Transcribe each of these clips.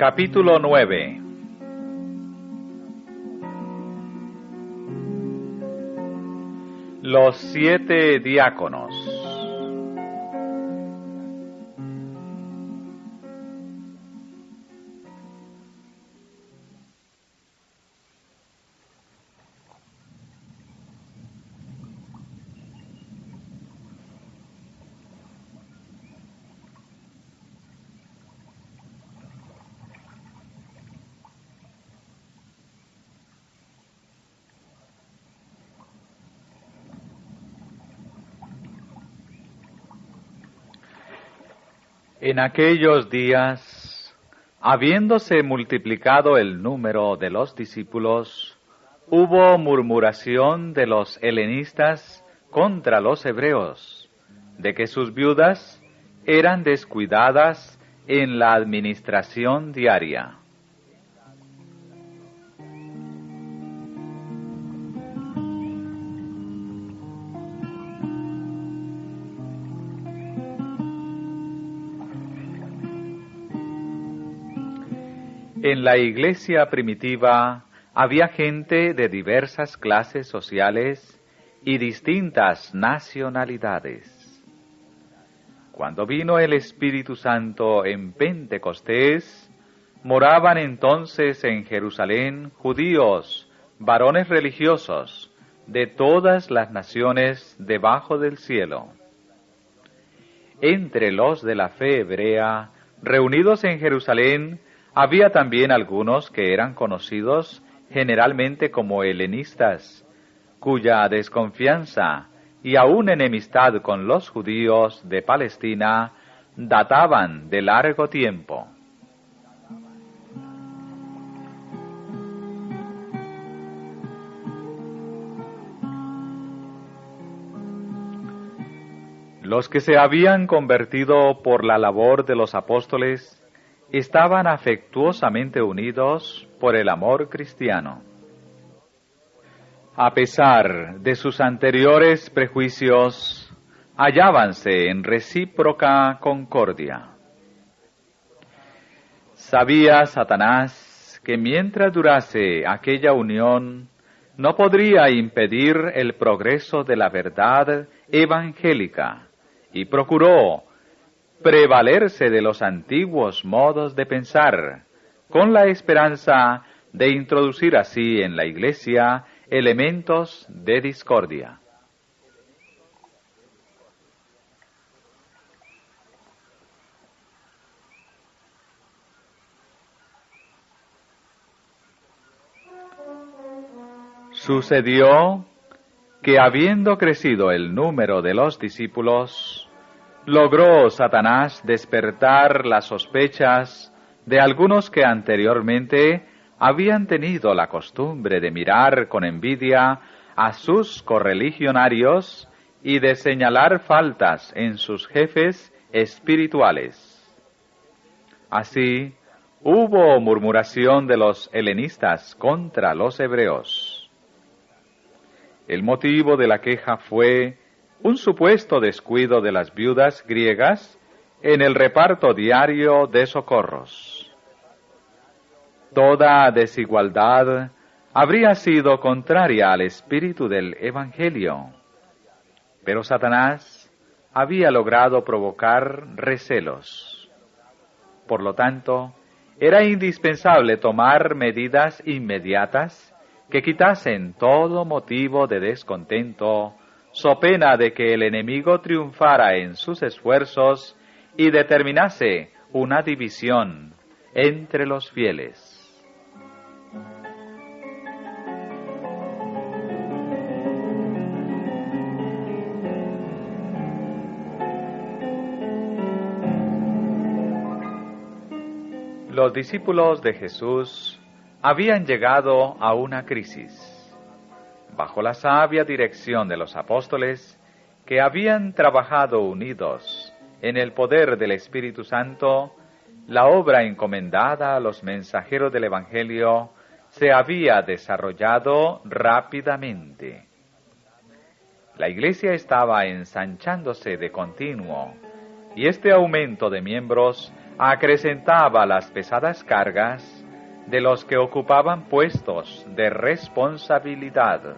Capítulo 9. Los 7 diáconos. En aquellos días, habiéndose multiplicado el número de los discípulos, hubo murmuración de los helenistas contra los hebreos, de que sus viudas eran descuidadas en la administración diaria. En la iglesia primitiva había gente de diversas clases sociales y distintas nacionalidades. Cuando vino el Espíritu Santo en Pentecostés, moraban entonces en Jerusalén judíos, varones religiosos, de todas las naciones debajo del cielo. Entre los de la fe hebrea, reunidos en Jerusalén, había también algunos que eran conocidos generalmente como helenistas, cuya desconfianza y aún enemistad con los judíos de Palestina databan de largo tiempo. Los que se habían convertido por la labor de los apóstoles estaban afectuosamente unidos por el amor cristiano. A pesar de sus anteriores prejuicios, hallábanse en recíproca concordia. Sabía Satanás que mientras durase aquella unión, no podría impedir el progreso de la verdad evangélica, y procuró prevalerse de los antiguos modos de pensar, con la esperanza de introducir así en la Iglesia elementos de discordia. Sucedió que, habiendo crecido el número de los discípulos, logró Satanás despertar las sospechas de algunos que anteriormente habían tenido la costumbre de mirar con envidia a sus correligionarios y de señalar faltas en sus jefes espirituales. Así, hubo murmuración de los helenistas contra los hebreos. El motivo de la queja fue un supuesto descuido de las viudas griegas en el reparto diario de socorros. Toda desigualdad habría sido contraria al espíritu del Evangelio, pero Satanás había logrado provocar recelos. Por lo tanto, era indispensable tomar medidas inmediatas que quitasen todo motivo de descontento, so pena de que el enemigo triunfara en sus esfuerzos y determinase una división entre los fieles. Los discípulos de Jesús habían llegado a una crisis. Bajo la sabia dirección de los apóstoles, que habían trabajado unidos en el poder del Espíritu Santo, la obra encomendada a los mensajeros del Evangelio se había desarrollado rápidamente. La Iglesia estaba ensanchándose de continuo, y este aumento de miembros acrecentaba las pesadas cargas de los que ocupaban puestos de responsabilidad.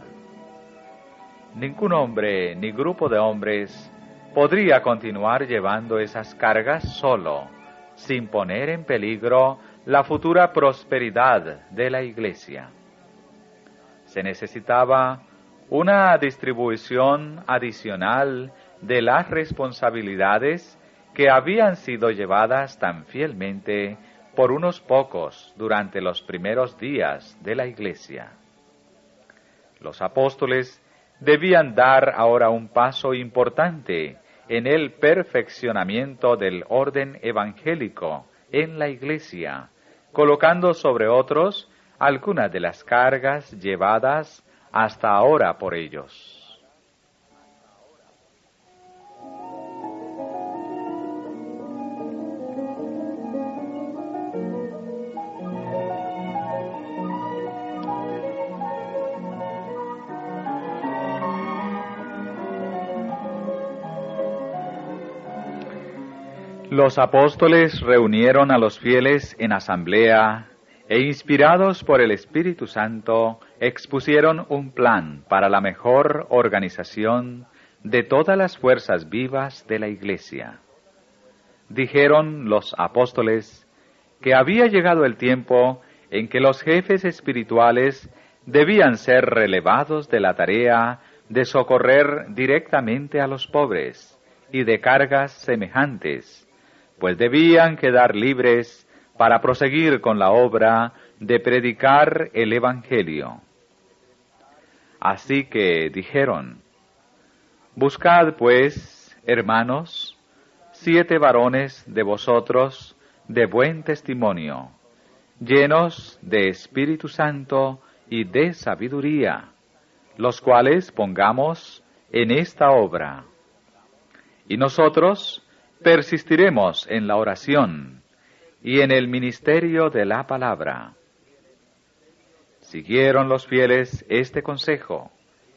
Ningún hombre ni grupo de hombres podría continuar llevando esas cargas solo, sin poner en peligro la futura prosperidad de la Iglesia. Se necesitaba una distribución adicional de las responsabilidades que habían sido llevadas tan fielmente por unos pocos durante los primeros días de la Iglesia. Los apóstoles debían dar ahora un paso importante en el perfeccionamiento del orden evangélico en la Iglesia, colocando sobre otros algunas de las cargas llevadas hasta ahora por ellos. Los apóstoles reunieron a los fieles en asamblea e inspirados por el Espíritu Santo expusieron un plan para la mejor organización de todas las fuerzas vivas de la Iglesia. Dijeron los apóstoles que había llegado el tiempo en que los jefes espirituales debían ser relevados de la tarea de socorrer directamente a los pobres y de cargas semejantes, pues debían quedar libres para proseguir con la obra de predicar el Evangelio. Así que dijeron: buscad pues, hermanos, 7 varones de vosotros de buen testimonio, llenos de Espíritu Santo y de sabiduría, los cuales pongamos en esta obra. Y nosotros persistiremos en la oración y en el ministerio de la palabra. Siguieron los fieles este consejo,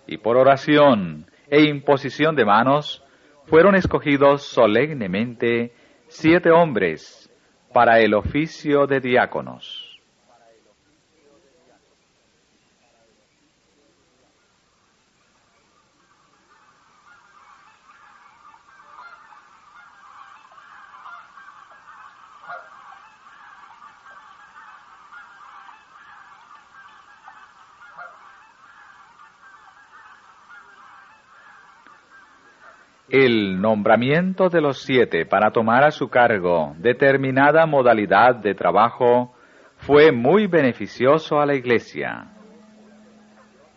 y por oración e imposición de manos fueron escogidos solemnemente 7 hombres para el oficio de diáconos. El nombramiento de los 7 para tomar a su cargo determinada modalidad de trabajo fue muy beneficioso a la Iglesia.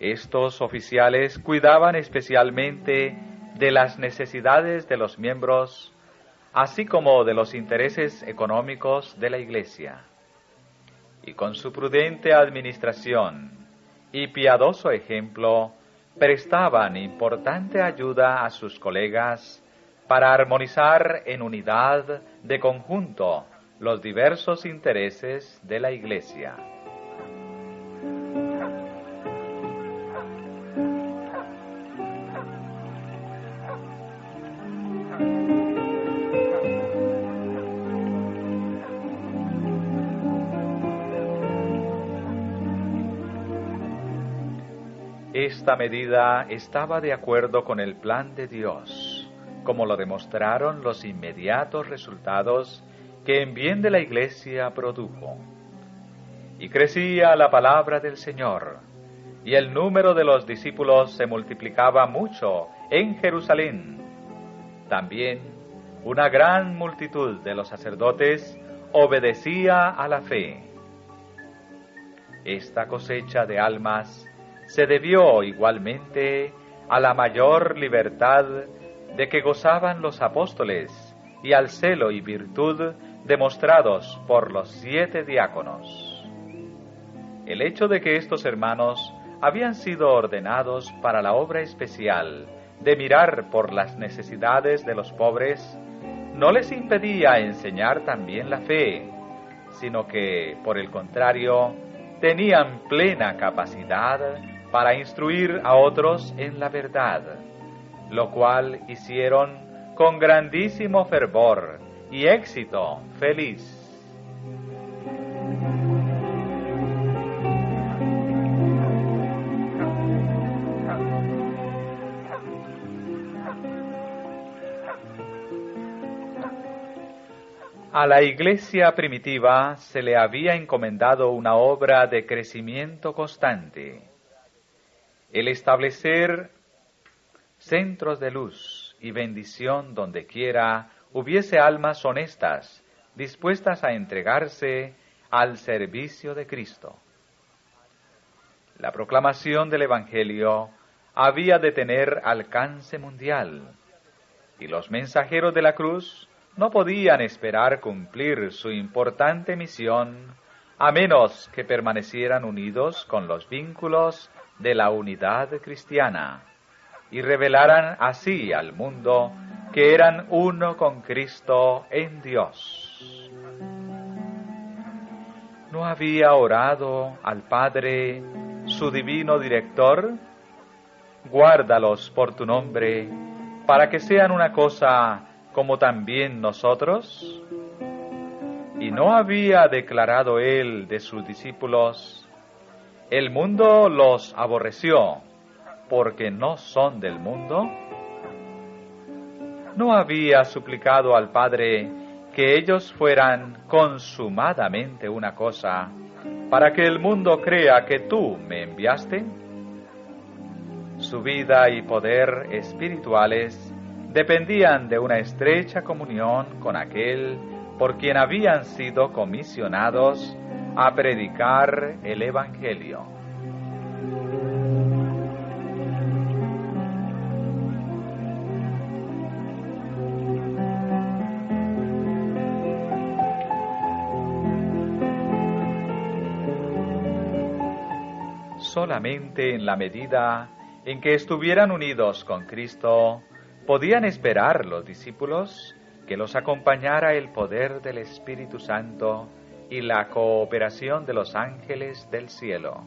Estos oficiales cuidaban especialmente de las necesidades de los miembros, así como de los intereses económicos de la Iglesia. Y con su prudente administración y piadoso ejemplo, prestaban importante ayuda a sus colegas para armonizar en unidad de conjunto los diversos intereses de la Iglesia. Esta medida estaba de acuerdo con el plan de Dios, como lo demostraron los inmediatos resultados que en bien de la Iglesia produjo. Y crecía la palabra del Señor, y el número de los discípulos se multiplicaba mucho en Jerusalén. También una gran multitud de los sacerdotes obedecía a la fe. Esta cosecha de almas se debió igualmente a la mayor libertad de que gozaban los apóstoles y al celo y virtud demostrados por los 7 diáconos. El hecho de que estos hermanos habían sido ordenados para la obra especial de mirar por las necesidades de los pobres no les impedía enseñar también la fe, sino que, por el contrario, tenían plena capacidad para instruir a otros en la verdad, lo cual hicieron con grandísimo fervor y éxito feliz. A la iglesia primitiva se le había encomendado una obra de crecimiento constante, el establecer centros de luz y bendición donde quiera hubiese almas honestas, dispuestas a entregarse al servicio de Cristo. La proclamación del Evangelio había de tener alcance mundial, y los mensajeros de la cruz no podían esperar cumplir su importante misión a menos que permanecieran unidos con los vínculos de la unidad cristiana y revelaran así al mundo que eran uno con Cristo en Dios. ¿No había orado al Padre, su divino director? Guárdalos por tu nombre, para que sean una cosa como también nosotros. ¿Y no había declarado él de sus discípulos: el mundo los aborreció, porque no son del mundo? ¿No había suplicado al Padre que ellos fueran consumadamente una cosa, para que el mundo crea que tú me enviaste? Su vida y poder espirituales dependían de una estrecha comunión con aquel por quien habían sido comisionados a predicar el Evangelio. Solamente en la medida en que estuvieran unidos con Cristo, podían esperar los discípulos que los acompañara el poder del Espíritu Santo y la cooperación de los ángeles del cielo.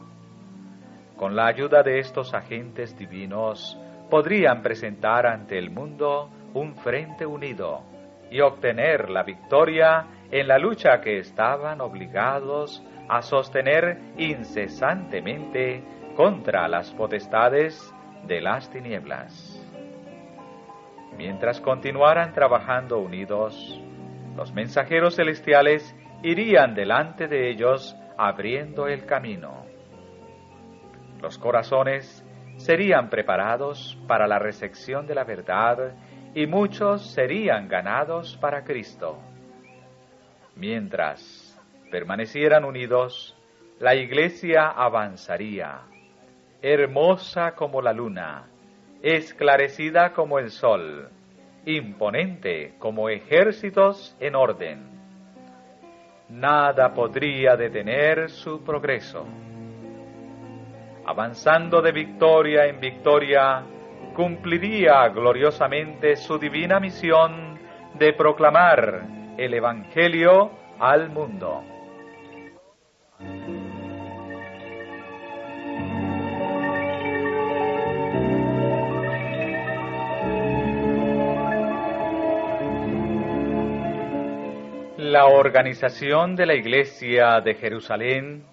Con la ayuda de estos agentes divinos, podrían presentar ante el mundo un frente unido y obtener la victoria en la lucha que estaban obligados a sostener incesantemente contra las potestades de las tinieblas. Mientras continuaran trabajando unidos, los mensajeros celestiales irían delante de ellos abriendo el camino. Los corazones serían preparados para la recepción de la verdad y muchos serían ganados para Cristo. Mientras permanecieran unidos, la Iglesia avanzaría, hermosa como la luna, esclarecida como el sol, imponente como ejércitos en orden. Nada podría detener su progreso. Avanzando de victoria en victoria, cumpliría gloriosamente su divina misión de proclamar el Evangelio al mundo. La organización de la Iglesia de Jerusalén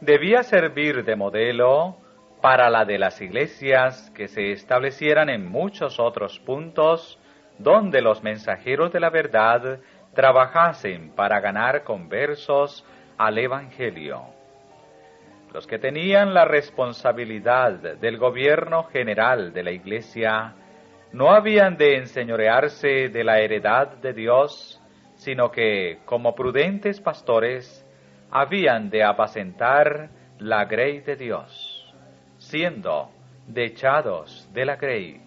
debía servir de modelo para la de las iglesias que se establecieran en muchos otros puntos donde los mensajeros de la verdad trabajasen para ganar conversos al Evangelio. Los que tenían la responsabilidad del gobierno general de la Iglesia no habían de enseñorearse de la heredad de Dios, sino que, como prudentes pastores, habían de apacentar la grey de Dios, siendo dechados de la grey.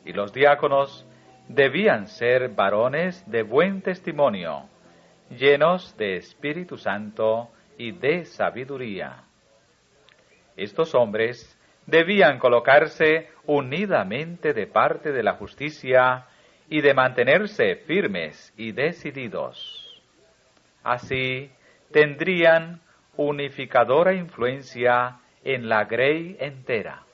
Y los diáconos debían ser varones de buen testimonio, llenos de Espíritu Santo y de sabiduría. Estos hombres debían colocarse unidamente de parte de la justicia y de mantenerse firmes y decididos. Así tendrían unificadora influencia en la grey entera.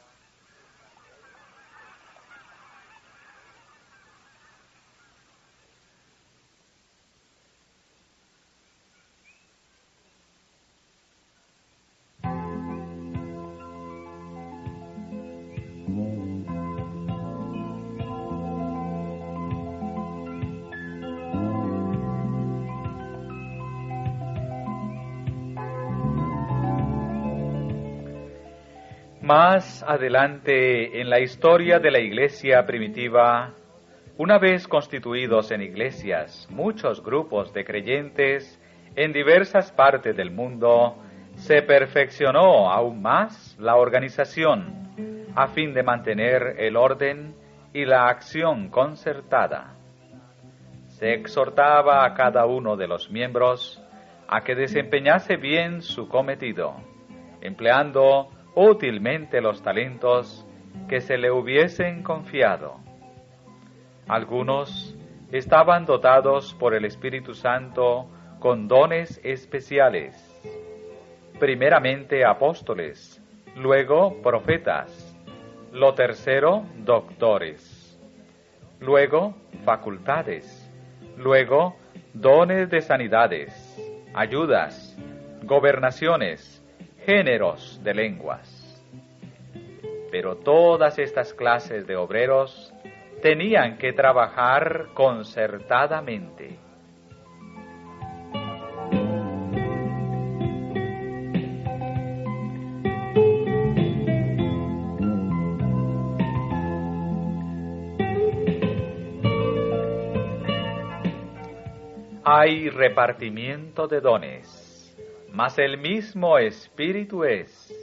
Más adelante en la historia de la iglesia primitiva, una vez constituidos en iglesias muchos grupos de creyentes en diversas partes del mundo, se perfeccionó aún más la organización a fin de mantener el orden y la acción concertada. Se exhortaba a cada uno de los miembros a que desempeñase bien su cometido, empleando útilmente los talentos que se le hubiesen confiado. Algunos estaban dotados por el Espíritu Santo con dones especiales, primeramente apóstoles, luego profetas, lo tercero doctores, luego facultades, luego dones de sanidades, ayudas, gobernaciones, géneros de lenguas. Pero todas estas clases de obreros tenían que trabajar concertadamente. Hay repartimiento de dones, mas el mismo Espíritu es,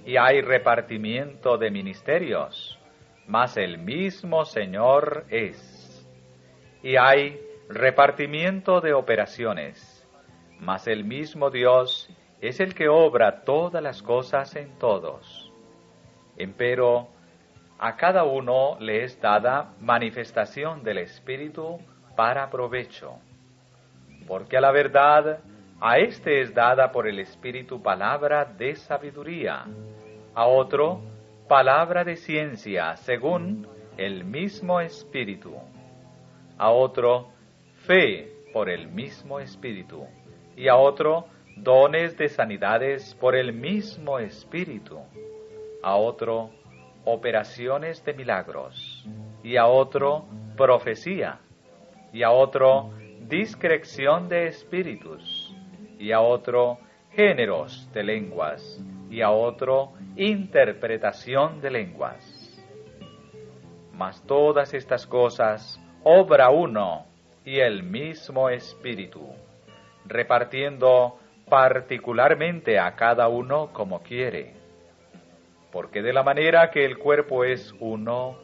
y hay repartimiento de ministerios, mas el mismo Señor es, y hay repartimiento de operaciones, mas el mismo Dios es el que obra todas las cosas en todos. Empero, a cada uno le es dada manifestación del Espíritu para provecho, porque a la verdad, a éste es dada por el Espíritu palabra de sabiduría, a otro palabra de ciencia según el mismo Espíritu, a otro fe por el mismo Espíritu, y a otro dones de sanidades por el mismo Espíritu, a otro operaciones de milagros, y a otro profecía, y a otro discreción de espíritus, y a otro géneros de lenguas, y a otro interpretación de lenguas. Mas todas estas cosas obra uno y el mismo Espíritu, repartiendo particularmente a cada uno como quiere. Porque de la manera que el cuerpo es uno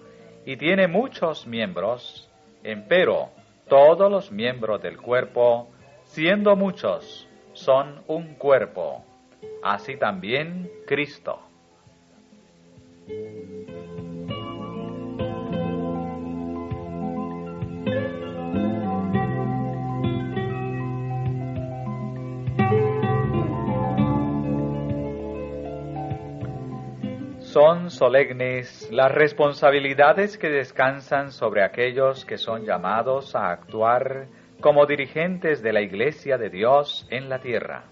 y tiene muchos miembros, empero todos los miembros del cuerpo, siendo muchos, son un cuerpo, así también Cristo. Son solemnes las responsabilidades que descansan sobre aquellos que son llamados a actuar como dirigentes de la Iglesia de Dios en la tierra.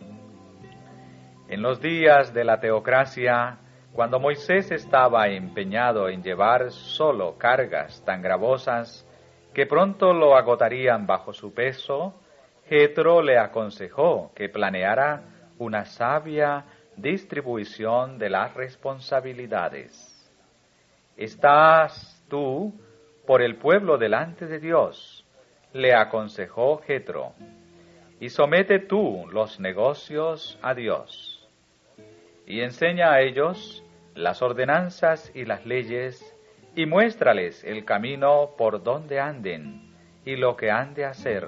En los días de la teocracia, cuando Moisés estaba empeñado en llevar solo cargas tan gravosas que pronto lo agotarían bajo su peso, Jetro le aconsejó que planeara una sabia distribución de las responsabilidades. ¿Estás tú por el pueblo delante de Dios?, le aconsejó Jetro, y somete tú los negocios a Dios, y enseña a ellos las ordenanzas y las leyes, y muéstrales el camino por donde anden, y lo que han de hacer.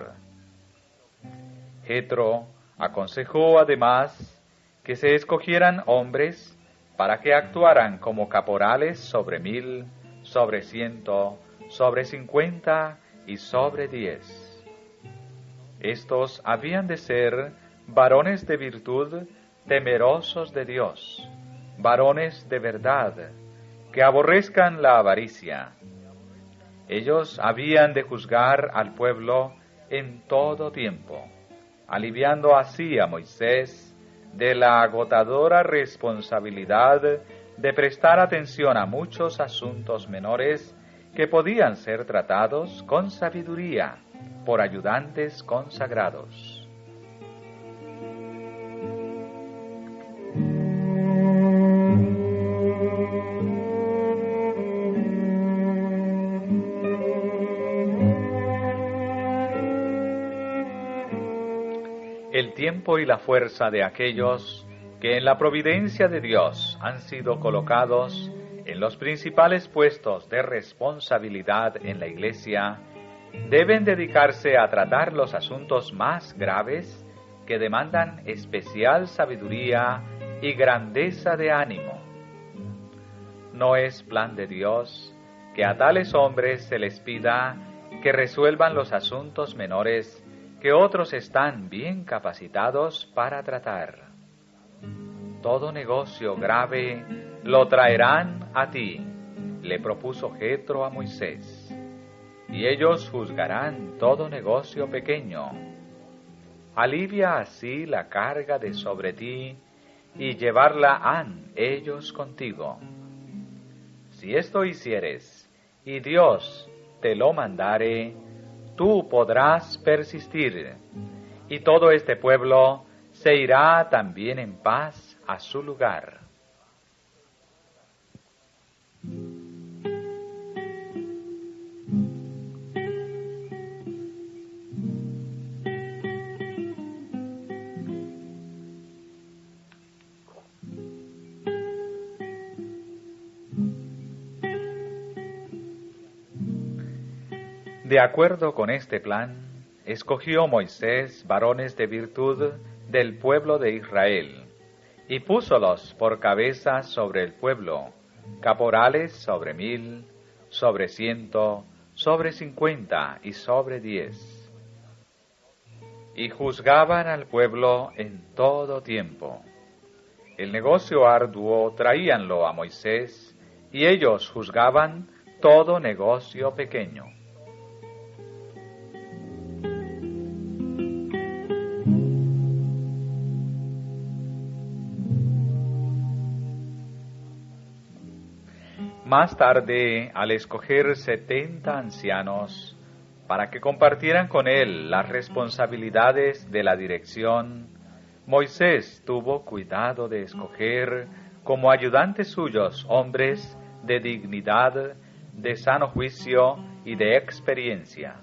Jetro aconsejó además que se escogieran hombres para que actuaran como caporales sobre 1000, sobre 100, sobre 50 y sobre 10. Estos habían de ser varones de virtud, temerosos de Dios, varones de verdad, que aborrezcan la avaricia. Ellos habían de juzgar al pueblo en todo tiempo, aliviando así a Moisés de la agotadora responsabilidad de prestar atención a muchos asuntos menores que podían ser tratados con sabiduría por ayudantes consagrados. tiempo y la fuerza de aquellos que en la providencia de Dios han sido colocados en los principales puestos de responsabilidad en la Iglesia, deben dedicarse a tratar los asuntos más graves que demandan especial sabiduría y grandeza de ánimo. No es plan de Dios que a tales hombres se les pida que resuelvan los asuntos menores que otros están bien capacitados para tratar. Todo negocio grave lo traerán a ti, le propuso Jetro a Moisés, y ellos juzgarán todo negocio pequeño. Alivia así la carga de sobre ti, y llevarla han ellos contigo. Si esto hicieres, y Dios te lo mandare, tú podrás persistir, y todo este pueblo se irá también en paz a su lugar. De acuerdo con este plan, escogió Moisés varones de virtud del pueblo de Israel, y púsolos por cabezas sobre el pueblo, caporales sobre 1000, sobre 100, sobre 50 y sobre 10. Y juzgaban al pueblo en todo tiempo. El negocio arduo traíanlo a Moisés, y ellos juzgaban todo negocio pequeño. Más tarde, al escoger 70 ancianos para que compartieran con él las responsabilidades de la dirección, Moisés tuvo cuidado de escoger como ayudantes suyos hombres de dignidad, de sano juicio y de experiencia.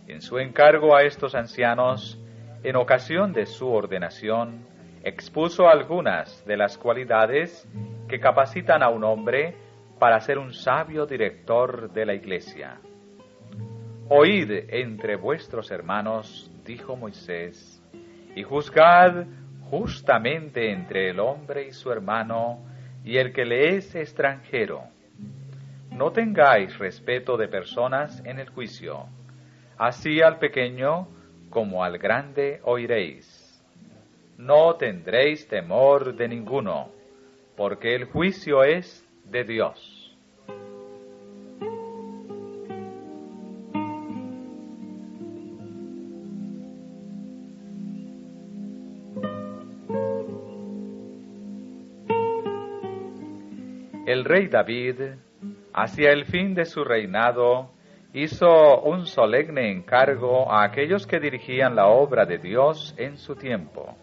En su encargo a estos ancianos, en ocasión de su ordenación, expuso algunas de las cualidades que capacitan a un hombre para ser un sabio director de la Iglesia. Oíd entre vuestros hermanos, dijo Moisés, y juzgad justamente entre el hombre y su hermano y el que le es extranjero. No tengáis respeto de personas en el juicio, así al pequeño como al grande oiréis. No tendréis temor de ninguno, porque el juicio es de Dios. El rey David, hacia el fin de su reinado, hizo un solemne encargo a aquellos que dirigían la obra de Dios en su tiempo,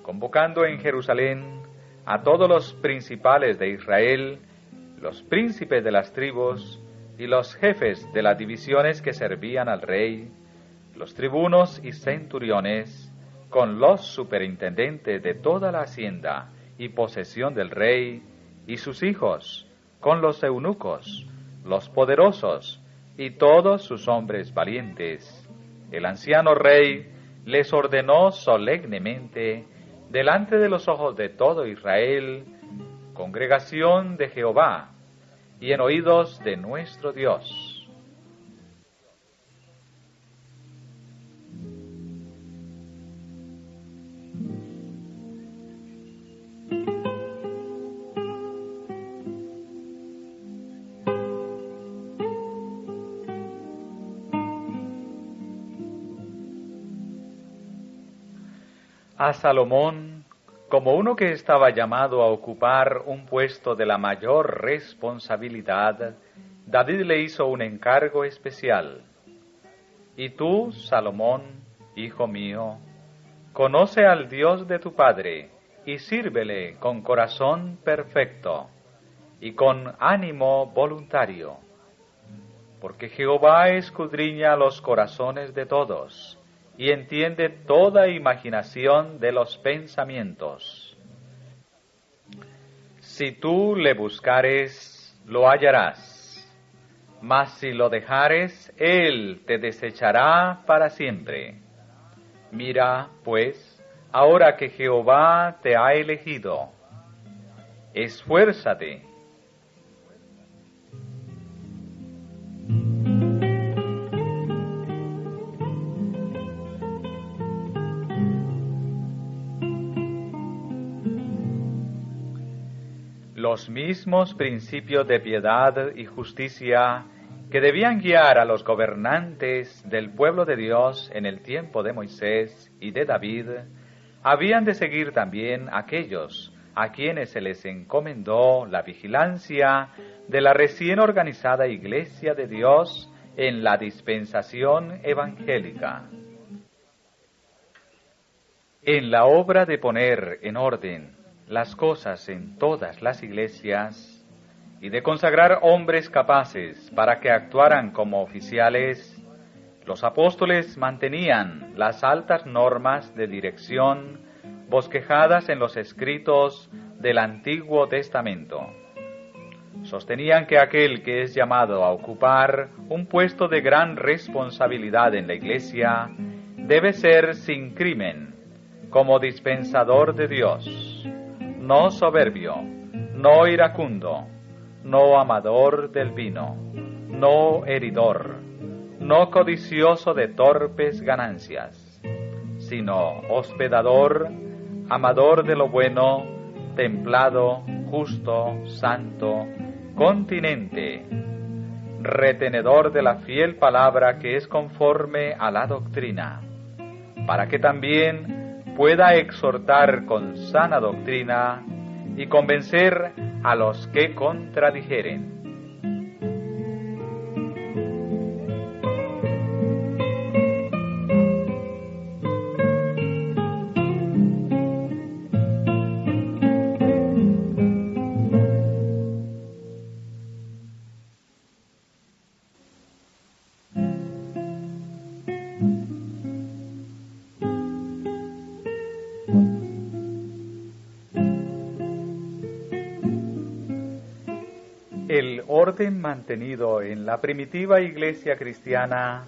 convocando en Jerusalén a todos los principales de Israel, los príncipes de las tribus y los jefes de las divisiones que servían al rey, los tribunos y centuriones, con los superintendentes de toda la hacienda y posesión del rey, y sus hijos, con los eunucos, los poderosos y todos sus hombres valientes. El anciano rey les ordenó solemnemente, delante de los ojos de todo Israel, congregación de Jehová, y en oídos de nuestro Dios. A Salomón, como uno que estaba llamado a ocupar un puesto de la mayor responsabilidad, David le hizo un encargo especial. Y tú, Salomón, hijo mío, conoce al Dios de tu padre y sírvele con corazón perfecto y con ánimo voluntario, porque Jehová escudriña los corazones de todos y entiende toda imaginación de los pensamientos. Si tú le buscares, lo hallarás, mas si lo dejares, él te desechará para siempre. Mira, pues, ahora que Jehová te ha elegido, esfuérzate. Los mismos principios de piedad y justicia que debían guiar a los gobernantes del pueblo de Dios en el tiempo de Moisés y de David, habían de seguir también aquellos a quienes se les encomendó la vigilancia de la recién organizada Iglesia de Dios en la dispensación evangélica. En la obra de poner en orden las cosas en todas las iglesias y de consagrar hombres capaces para que actuaran como oficiales, los apóstoles mantenían las altas normas de dirección bosquejadas en los escritos del Antiguo Testamento. Sostenían que aquel que es llamado a ocupar un puesto de gran responsabilidad en la iglesia debe ser sin crimen, como dispensador de Dios, no soberbio, no iracundo, no amador del vino, no heridor, no codicioso de torpes ganancias, sino hospedador, amador de lo bueno, templado, justo, santo, continente, retenedor de la fiel palabra que es conforme a la doctrina, para que también pueda exhortar con sana doctrina y convencer a los que contradijeren. El orden mantenido en la primitiva iglesia cristiana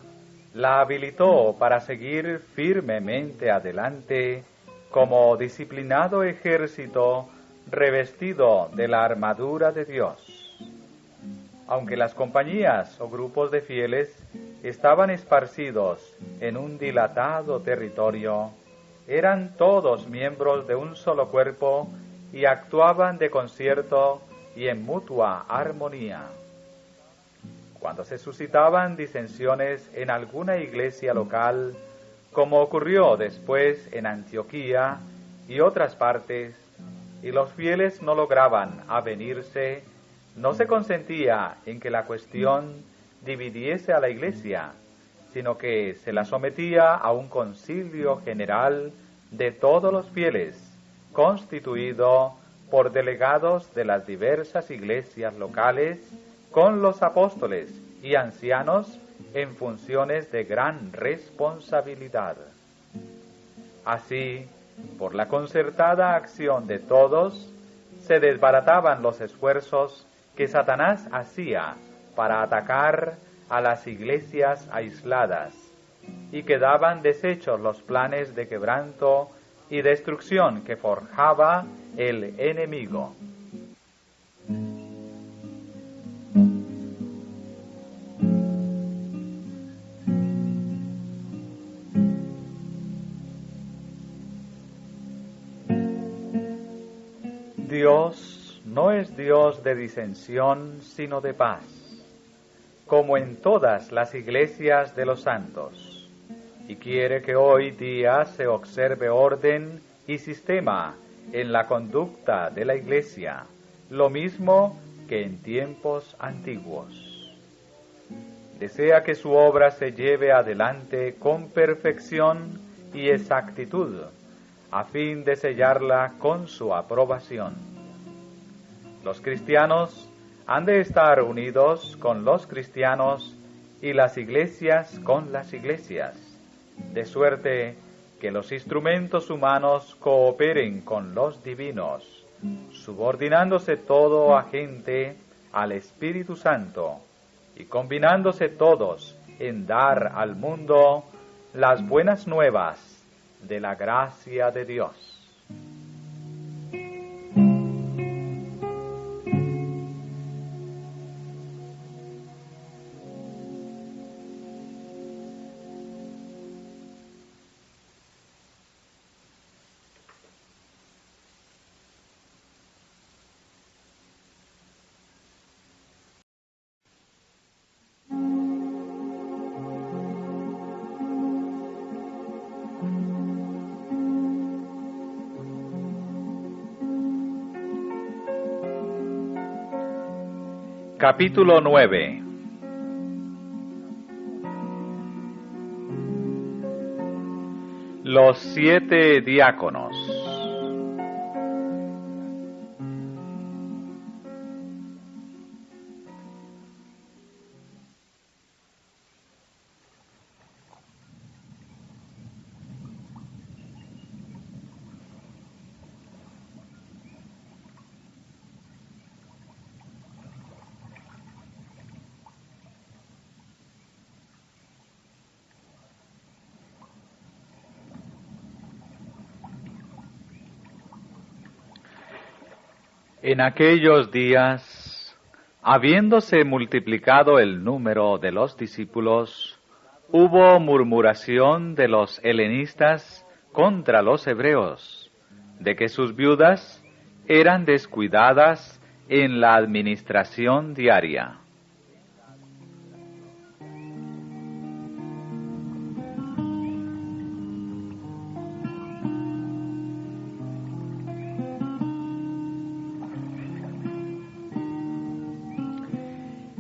la habilitó para seguir firmemente adelante como disciplinado ejército revestido de la armadura de Dios. Aunque las compañías o grupos de fieles estaban esparcidos en un dilatado territorio, eran todos miembros de un solo cuerpo y actuaban de concierto y en mutua armonía. Cuando se suscitaban disensiones en alguna iglesia local, como ocurrió después en Antioquía y otras partes, y los fieles no lograban avenirse, no se consentía en que la cuestión dividiese a la iglesia, sino que se la sometía a un concilio general de todos los fieles, constituido por delegados de las diversas iglesias locales, con los apóstoles y ancianos en funciones de gran responsabilidad. Así, por la concertada acción de todos, se desbarataban los esfuerzos que Satanás hacía para atacar a las iglesias aisladas, y quedaban deshechos los planes de quebranto y destrucción que forjaba el enemigo. Dios no es Dios de disensión, sino de paz, como en todas las iglesias de los santos, y quiere que hoy día se observe orden y sistema en la conducta de la iglesia, lo mismo que en tiempos antiguos. Desea que su obra se lleve adelante con perfección y exactitud, a fin de sellarla con su aprobación. Los cristianos han de estar unidos con los cristianos y las iglesias con las iglesias, de suerte que los instrumentos humanos cooperen con los divinos, subordinándose todo agente al Espíritu Santo y combinándose todos en dar al mundo las buenas nuevas de la gracia de Dios. Capítulo 9. Los 7 diáconos. En aquellos días, habiéndose multiplicado el número de los discípulos, hubo murmuración de los helenistas contra los hebreos, de que sus viudas eran descuidadas en la administración diaria.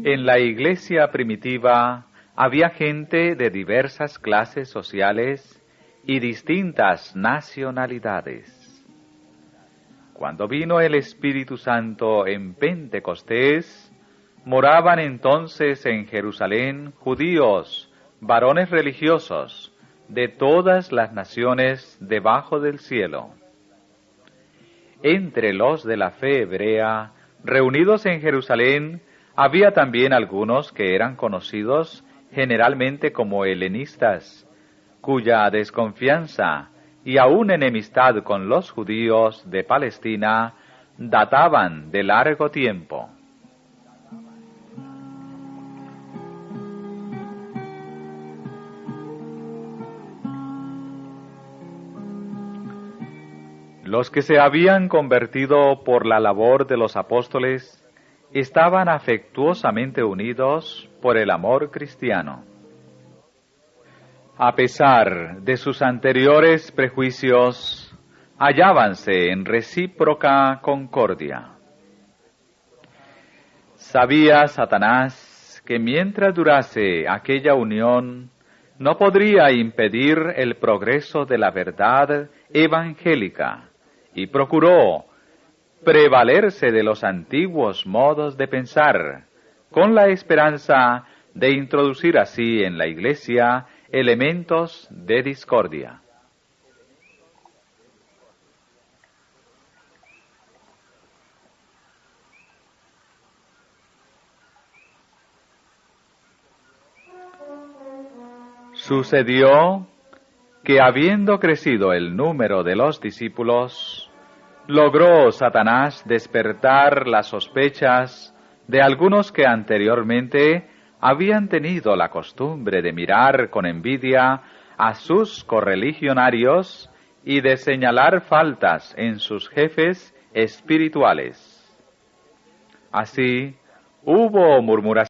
En la iglesia primitiva había gente de diversas clases sociales y distintas nacionalidades. Cuando vino el Espíritu Santo en Pentecostés, moraban entonces en Jerusalén judíos, varones religiosos, de todas las naciones debajo del cielo. Entre los de la fe hebrea, reunidos en Jerusalén, había también algunos que eran conocidos generalmente como helenistas, cuya desconfianza y aún enemistad con los judíos de Palestina databan de largo tiempo. Los que se habían convertido por la labor de los apóstoles estaban afectuosamente unidos por el amor cristiano. A pesar de sus anteriores prejuicios, hallábanse en recíproca concordia. Sabía Satanás que mientras durase aquella unión, no podría impedir el progreso de la verdad evangélica, y procuró prevalerse de los antiguos modos de pensar, con la esperanza de introducir así en la Iglesia elementos de discordia. Sucedió que, habiendo crecido el número de los discípulos, logró Satanás despertar las sospechas de algunos que anteriormente habían tenido la costumbre de mirar con envidia a sus correligionarios y de señalar faltas en sus jefes espirituales. Así, hubo murmuración